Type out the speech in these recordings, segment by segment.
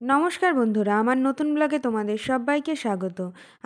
নমস্কার বন্ধুরা, আমার নতুন ব্লগে তোমাদের সবাইকে স্বাগত।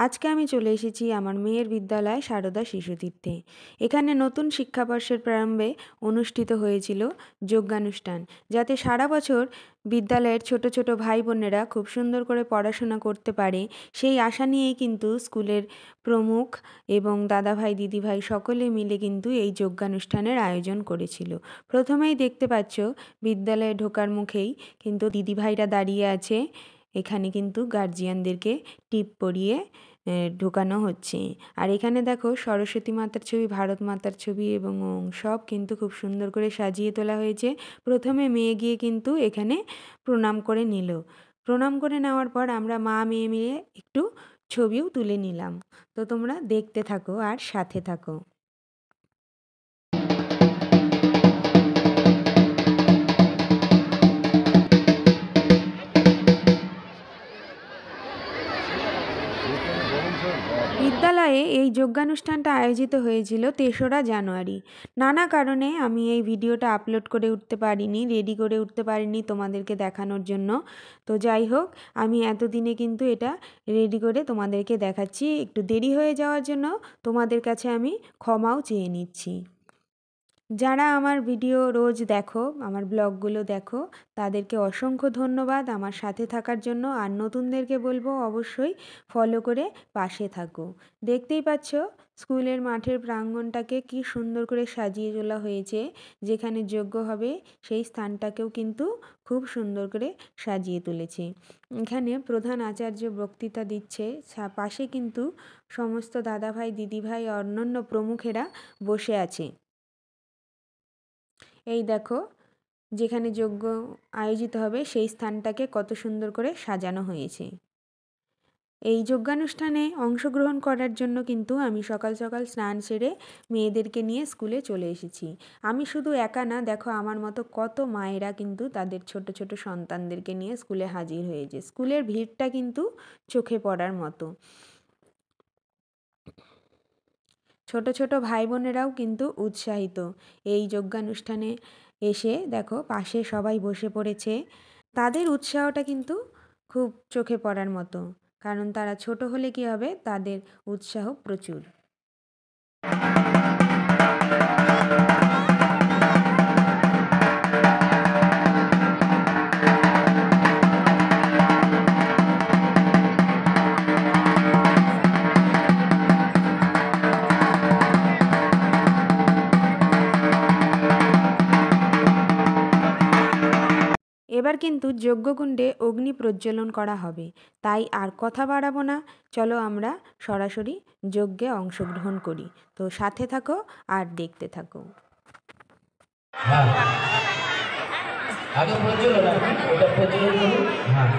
আজকে আমি চলে এসেছি আমার মেয়ের বিদ্যালয় সারদা শিশুতীর্থে। এখানে নতুন শিক্ষাবর্ষের প্রারম্ভে অনুষ্ঠিত হয়েছিল যজ্ঞানুষ্ঠান, যাতে সারা বছর বিদ্যালয়ের ছোট ছোট ভাই বোনেরা খুব সুন্দর করে পড়াশোনা করতে পারে, সেই আশা নিয়েই কিন্তু স্কুলের প্রমুখ এবং দাদাভাই দিদিভাই সকলে মিলে কিন্তু এই যজ্ঞানুষ্ঠানের আয়োজন করেছিল। প্রথমেই দেখতে পাচ্ছ বিদ্যালয়ে ঢোকার মুখেই কিন্তু দিদিভাইরা দাঁড়িয়ে আছে। এখানে কিন্তু গার্জিয়ানদেরকে টিপ পরিয়ে ঢোকানো হচ্ছে। আর এখানে দেখো সরস্বতী মাতার ছবি, ভারত মাতার ছবি এবং সব কিন্তু খুব সুন্দর করে সাজিয়ে তোলা হয়েছে। প্রথমে মেয়ে গিয়ে কিন্তু এখানে প্রণাম করে নিল। প্রণাম করে নেওয়ার পর আমরা মা মেয়ে মিলে একটু ছবিও তুলে নিলাম। তো তোমরা দেখতে থাকো আর সাথে থাকো। বিদ্যালয়ে এই যজ্ঞানুষ্ঠানটা আয়োজিত হয়েছিল ৩রা জানুয়ারি। নানা কারণে আমি এই ভিডিওটা আপলোড করে উঠতে পারিনি, রেডি করে উঠতে পারিনি তোমাদেরকে দেখানোর জন্য। তো যাই হোক, আমি এতদিনে কিন্তু এটা রেডি করে তোমাদেরকে দেখাচ্ছি। একটু দেরি হয়ে যাওয়ার জন্য তোমাদের কাছে আমি ক্ষমাও চেয়ে নিচ্ছি। যারা আমার ভিডিও রোজ দেখো, আমার ব্লগগুলো দেখো, তাদেরকে অসংখ্য ধন্যবাদ আমার সাথে থাকার জন্য। আর নতুনদেরকে বলবো অবশ্যই ফলো করে পাশে থাকো। দেখতেই পাচ্ছ স্কুলের মাঠের প্রাঙ্গণটাকে কি সুন্দর করে সাজিয়ে তোলা হয়েছে। যেখানে যজ্ঞ হবে সেই স্থানটাকেও কিন্তু খুব সুন্দর করে সাজিয়ে তুলেছে। এখানে প্রধান আচার্য বক্তৃতা দিচ্ছে, পাশে কিন্তু সমস্ত দাদাভাই দিদিভাই অন্যান্য প্রমুখেরা বসে আছে। এই দেখো, যেখানে যজ্ঞ আয়োজিত হবে সেই স্থানটাকে কত সুন্দর করে সাজানো হয়েছে। এই যজ্ঞানুষ্ঠানে অংশগ্রহণ করার জন্য কিন্তু আমি সকাল সকাল স্নান সেরে মেয়েদেরকে নিয়ে স্কুলে চলে এসেছি। আমি শুধু একা না, দেখো আমার মতো কত মায়েরা কিন্তু তাদের ছোট ছোট সন্তানদেরকে নিয়ে স্কুলে হাজির হয়েছে। স্কুলের ভিড়টা কিন্তু চোখে পড়ার মতো। ছোট ছোট ভাই বোনেরাও কিন্তু উৎসাহিত। এই যজ্ঞানুষ্ঠানে এসে দেখো পাশে সবাই বসে পড়েছে। তাদের উৎসাহটা কিন্তু খুব চোখে পড়ার মতো, কারণ তারা ছোট হলে কি হবে, তাদের উৎসাহ প্রচুর। এবার কিন্তু যজ্ঞকুণ্ডে অগ্নি প্রজ্বলন করা হবে, তাই আর কথা বাড়াবো না, চলো আমরা সরাসরি যজ্ঞে অংশগ্রহণ করি। তো সাথে থাকো আর দেখতে থাকো। হ্যাঁ, আগে প্রজ্বলন, ওটা প্রজ্বলন করুন। হ্যাঁ,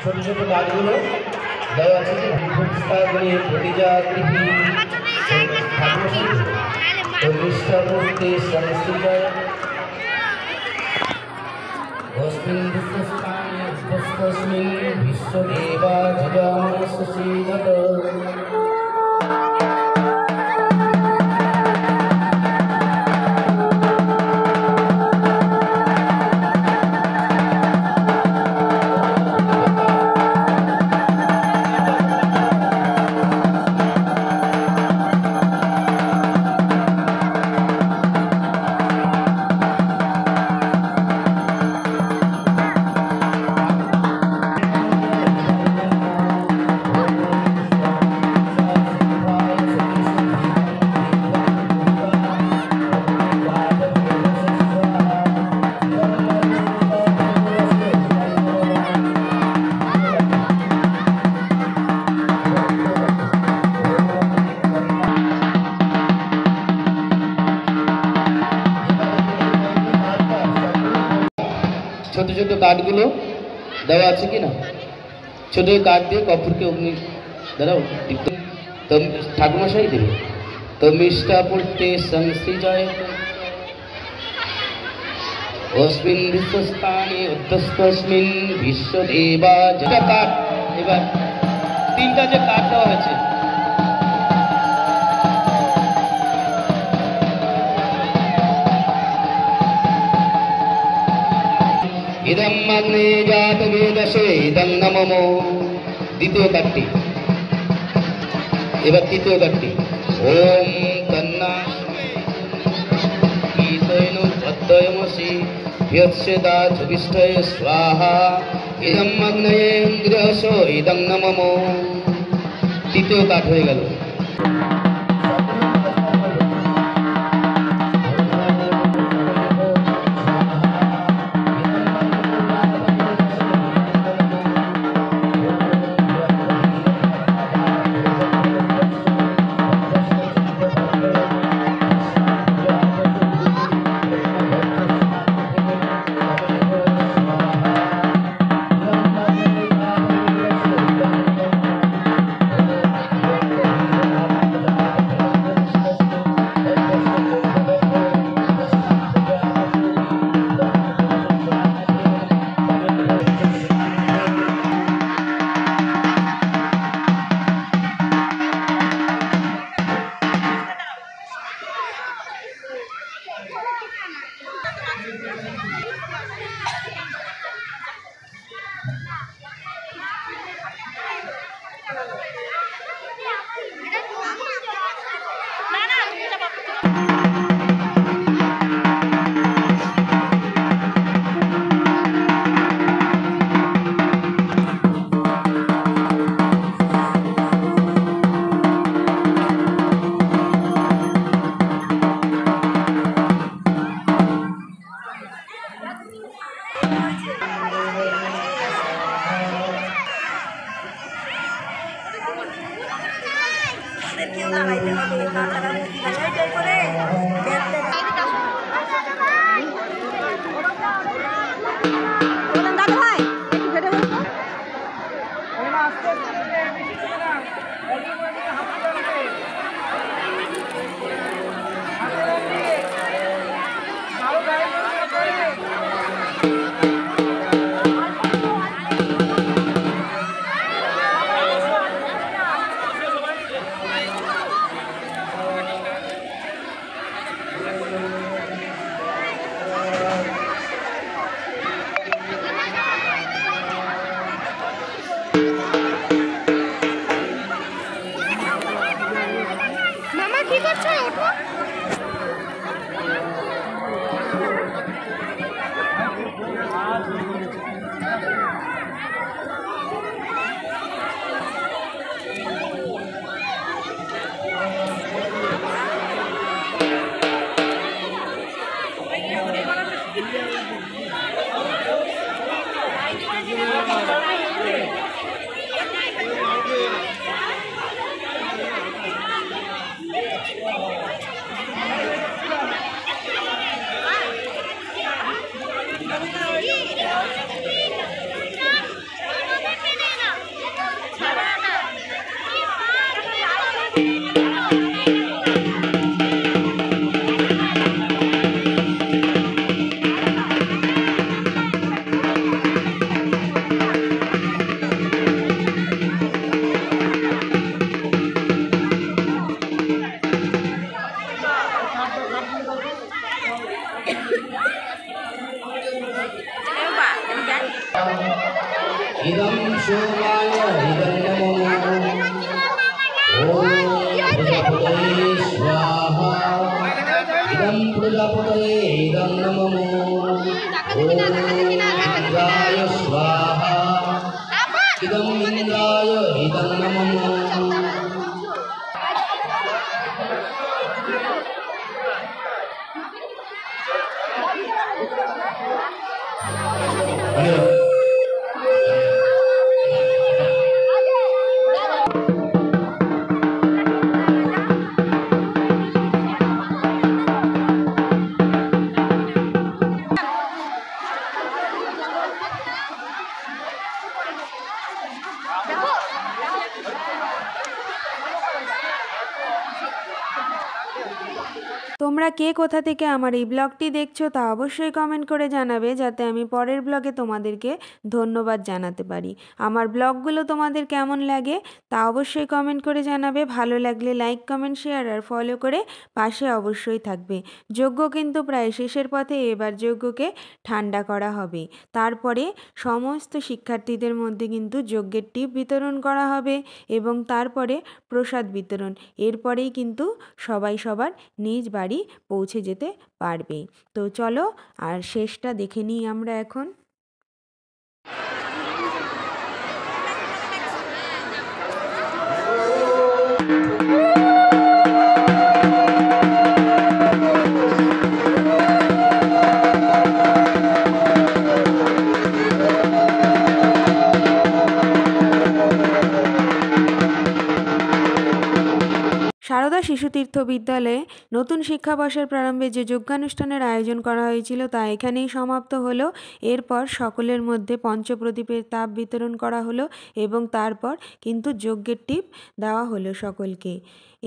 ছোট ছোট কাজগুলো দেওয়া আছে যে ভূমিষ্ঠাগুলি প্রতিজাগৃহী প্রতিষ্ঠামূর্তি সংস্কৃতায় অস্মিন বিশ্বস্থানে উপস্থিতস্মিন বিশ্বদেবা জগামনসসীদত। ছোট ছোট কাঠগুলো দেওয়া আছে কি না? ছোট কাঠ দিয়ে কর্পূরকে অগ্নি দাঁড়াও তো ঠাকুরমশাই দেবে। তো মিষ্টা পড়তে সংসৃজয় অস্মিন বিশ্বস্থানে অধ্যস্তস্মিন বিশ্বদেবা। যেটা কাঠ, এবার তিনটা যে কাঠ দেওয়া হয়েছে, ইদম অগ্নে জাত বেদসে ইদম নমঃ। দ্বিতীয় কাঠটি, এবার তৃতীয় কাঠটি, ওম তন্নাশীতৈন পদ্ময়মসি ভ্যৎসেদা চবিষ্ঠয় স্বাহা ইদম অগ্নয়ে ইন্দ্রিয়স ইদম নমঃ। তৃতীয় কাঠ হয়ে গেল। इदं सोमाय इदं नमः ओम प्रजापतये स्वाहा इदं प्रजापतये इदं नमः ओम इंद्राय स्वाहा इदं इंद्राय इदं नमः তোমরা কে কোথা থেকে আমার এই ব্লগটি দেখছো তা অবশ্যই কমেন্ট করে জানাবে, যাতে আমি পরের ব্লগে তোমাদেরকে ধন্যবাদ জানাতে পারি। আমার ব্লগগুলো তোমাদের কেমন লাগে তা অবশ্যই কমেন্ট করে জানাবে। ভালো লাগলে লাইক, কমেন্ট, শেয়ার আর ফলো করে পাশে অবশ্যই থাকবে। যজ্ঞ কিন্তু প্রায় শেষের পথে, এবার যজ্ঞকে ঠান্ডা করা হবে। তারপরে সমস্ত শিক্ষার্থীদের মধ্যে কিন্তু যজ্ঞের টিপ বিতরণ করা হবে এবং তারপরে প্রসাদ বিতরণ। এরপরেই কিন্তু সবাই সবার নিজ বাড়ি পৌঁছে যেতে পারবে। তো চলো আর শেষটা দেখে নিই আমরা এখন। সারদা শিশুতীর্থ বিদ্যালয়ে নতুন শিক্ষাবর্ষের প্রারম্ভে যে যজ্ঞানুষ্ঠানের আয়োজন করা হয়েছিল তা এখানেই সমাপ্ত হলো। এরপর সকলের মধ্যে পঞ্চপ্রদীপের তাপ বিতরণ করা হলো এবং তারপর কিন্তু যজ্ঞের টিপ দেওয়া হলো সকলকে।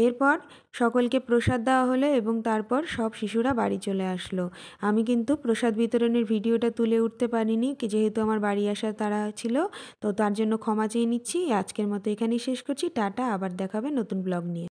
এরপর সকলকে প্রসাদ দেওয়া হলো এবং তারপর সব শিশুরা বাড়ি চলে আসলো। আমি কিন্তু প্রসাদ বিতরণের ভিডিওটা তুলে উঠতে পারিনি, যেহেতু আমার বাড়ি আসার তাড়া ছিল। তো তার জন্য ক্ষমা চেয়ে নিচ্ছি। আজকের মতো এখানেই শেষ করছি। টাটা, আবার দেখাবে নতুন ব্লগ নিয়ে।